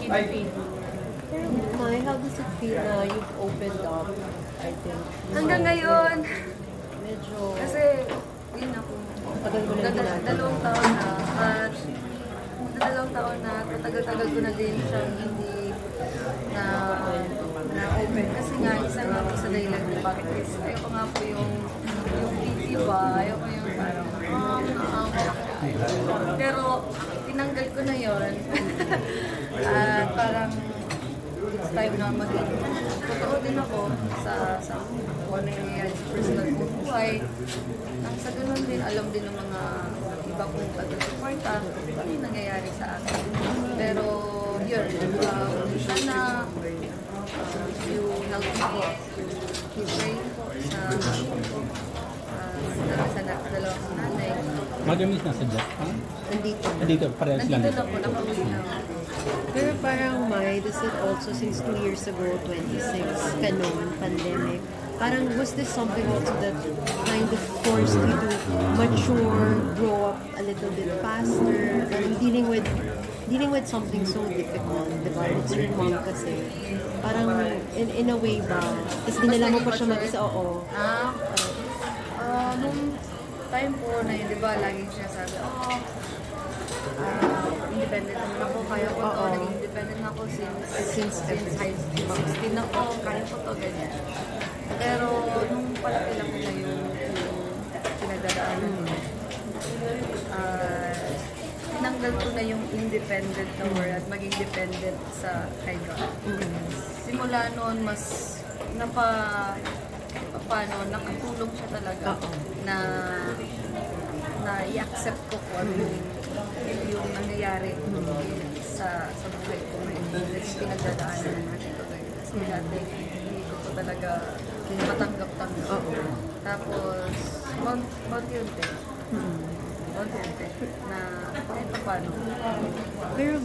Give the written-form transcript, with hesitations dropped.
Pero Mai, how does it feel na you've opened up, I think? Hanggang ngayon, Medyo... kasi, yun ako, Tagal mo na ginagawa. dalawang taon na, at dalawang taon na, tagal-tagal ko na din siyang hindi na open. Kasi nga, isang nga po sa dahilan ko, bakit is, ayoko nga po yung busy ba, ayoko yung parang, pero, tinanggal ko na yun. At parang, it's time na maging totoo din ako sa kung ano yung nangyayari sa personal kong buhay. Nang sa ganun din, alam din ng mga iba kong taga-suporta ano yung nangyayari sa akin. Pero yun, sana if you help me po, keep praying po sa dalawang nanay. Magamis na sa Japan? Nandito. Nandito, parehas lang. Nandito na po, nakauwi na ako. Pero parang Mai, does it also since 2 years ago, 26, kanon, pandemic, parang was this something also that kind of forced you to mature, grow up a little bit faster, parang dealing with something so difficult, diba? It's your mom kasi. Parang in a way ba, tapos dinala mo pa siya mag-isa, oo. Nung time po na yun, di ba, laging siya sabi, independent naman ako, kaya ko to, naging independent ako since high school, 16 ako, kaya ko to, ganyan. Pero nung palaki-laki na yung pinagdadaanan ko, tinanggal ko na yung independent na word at maging dependent sa kay God. Simula noon, mas nakatulong siya talaga na i-accept ko kung ano yung nangyayari sa buhay ko ngayon. Kasi pinagdadaanan natin ito ngayon. Kasi dati, hindi ko po talaga matanggap-tanggap. Tapos, konti-unti na kahit paano. Pero